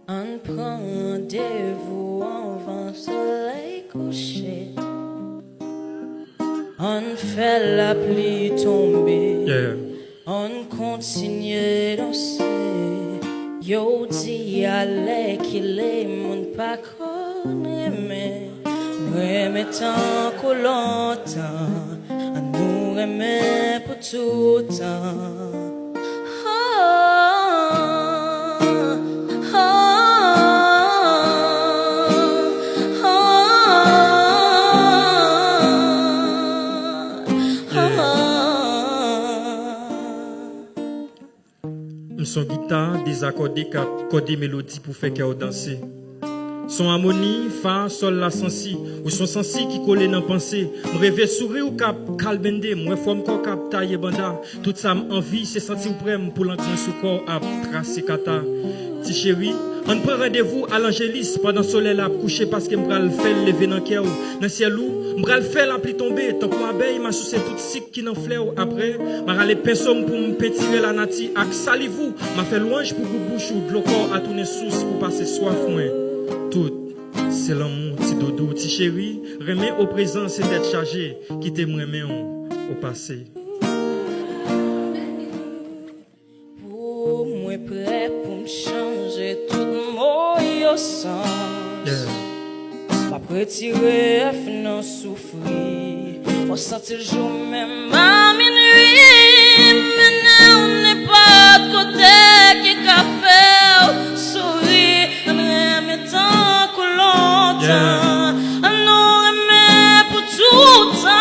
On prend rendez-vous avant le soleil couché. On fait la pluie tomber. Yeah. On continue danser. Yo dit allez qu'il est mon pas connaît mais remet tant que longtemps. On nous remet pour tout temps. Son guitare désaccordé cap codé mélodie pour faire cœur danser. Son harmonie fa sol la sensi ou son sensi qui colle dans pensée. Me rêver sourire ou cap calbende, moi forme corps cap taille banda. Tout ça envie c'est sentir prêt pour l'entrer sous corps à tracer kata. Ti chéri, on prend rendez-vous à l'Angélis pendant soleil la coucher parce que m'bral fait lever dans cœur dans ciel ou m'bral fait la pluie tomber tant qu'on abeille m'a sous tout cycle qui n'en fleur après m'a râlé pinceau pour me pétirer la nati ak salivou m'a fait louange pour bouche ou de corps à tourner sous pour passer soif moins tout c'est l'amour ti dodo ti chéri remet au présent c'est tête chargée qui te remet au passé pour moi prêt pour me changer tout mon sang. M'a retiré non souffrir. Faut sentir le jour même à minuit. Maintenant on n'est pas de côté qui qu'a fait sourire. On aime tant que longtemps. On aime pour tout temps.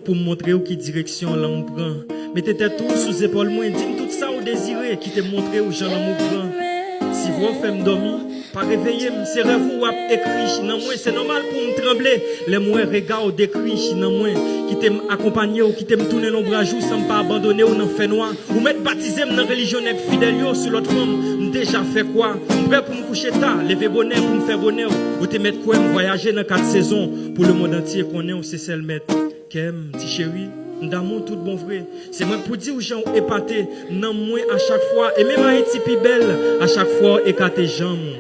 Pour me montrer où qui direction là on prend. Mettez tout sous épaule moi, dis tout ça au désiré qui te montrer où j'en l'amour prend. Si vous faites me dormir, pas réveiller, c'est rêve ou écrit dans moi, c'est normal pour me trembler. Les moi regarde décrit dans moi qui t'aime accompagner ou qui t'aime tourner l'ombre à jour sans pas abandonner ou n'en fait noir ou mettre baptisé dans religion net fidèle sur l'autre femme, déjà fait quoi? Prêt pour me coucher tard, lever bonheur pour me faire bonheur ou te mettre quoi me voyager dans 4 saisons pour le monde entier qu'on est c'est celle mettre. Kem, ti chéri, d'amour tout bon vrai. C'est moi pour dire aux gens épatés, non moins à chaque fois. Et même Haïti pi belle, à chaque fois écarté jambes.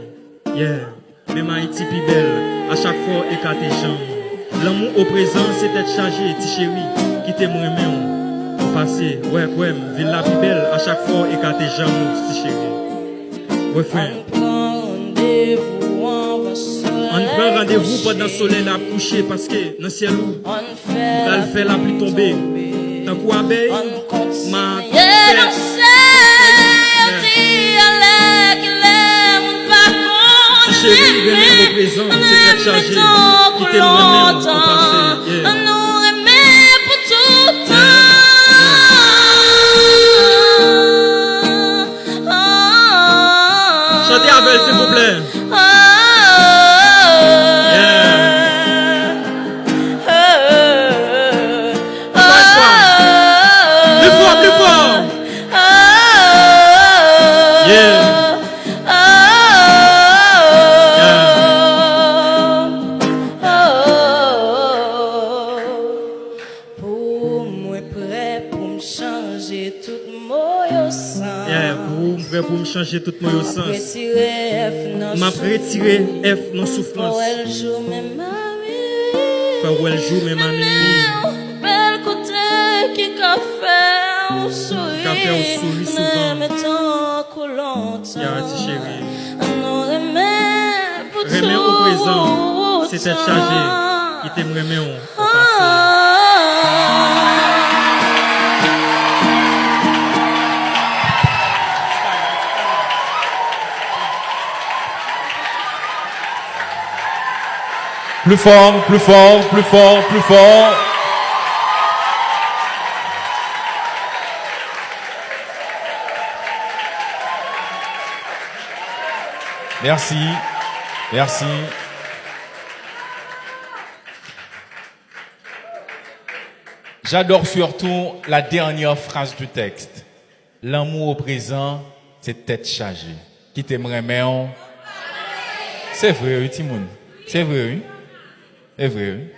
Yeah, même Haïti pi belle, à chaque fois écarté jambes. L'amour au présent, c'est être chargé, ti chéri, qui t'aime vraiment. Au passé, ouais, ville la pi belle, à chaque fois écarté jambes, ti chéri. Ouais, frère. On prend rendez-vous pendant le soleil la coucher parce que dans le ciel où on va faire la pluie tomber. Tant qu'on abeille, ma chérie, venez au présent, c'est très chargé. Qui t'aime vraiment au passé. Chantez avec s'il vous plaît. Pour me changer tout mon sens. M'a retiré F non souffrance. Faut elle joue même à minuit. Bel côté qui café au sourire. Café au sourire souvent. Y'a chéri. Remets au présent. C'est être chargé. Qui t'aime remet au passé. Plus fort, plus fort, plus fort, plus fort. Merci. Merci. J'adore surtout la dernière phrase du texte. L'amour au présent, c'est tête chargée. Qui t'aimerait bien? C'est vrai, oui, Timoun. C'est vrai, oui. C'est vrai, oui.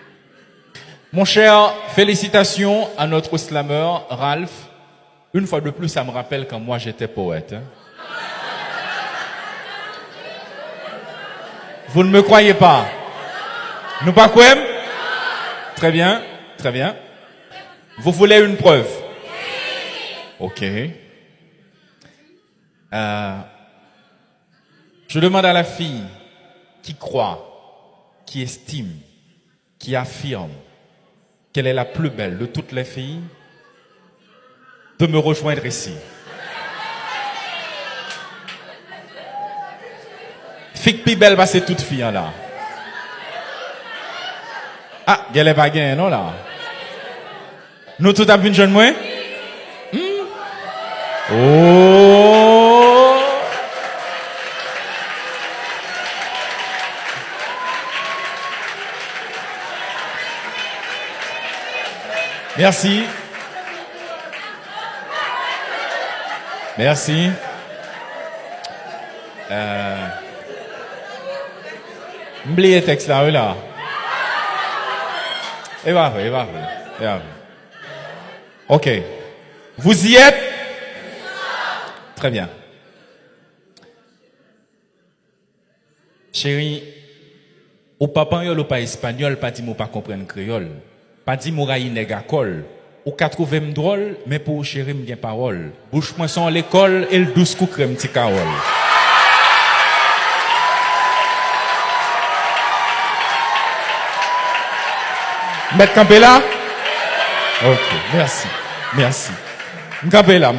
Mon cher, félicitations à notre slameur, Ralph. Une fois de plus, ça me rappelle quand moi j'étais poète. Hein. Vous ne me croyez pas? Nous pas quoi? Très bien, très bien. Vous voulez une preuve? Ok. Je demande à la fille qui croit, qui estime, qui affirme qu'elle est la plus belle de toutes les filles, de me rejoindre ici. Fille plus belle, bah c'est toute fille là. Ah, elle est pas gain, non là. Nous tout avons une jeune moi? Oh! Merci. Merci. M'oubliez le texte là, là. Et va, et va, et va. Ok. Vous y êtes? Très bien. Chérie, au papa ou pas espagnol, pas dit moi pas comprendre créole. Pas dit moi raï négacole. Ou qu'a trouvé me drôle, mais pour chérie me bien parole. Bouche moi son l'école et le douce coup crème petit carole. Mettre campé là? Ok, merci. Merci. M'campé là.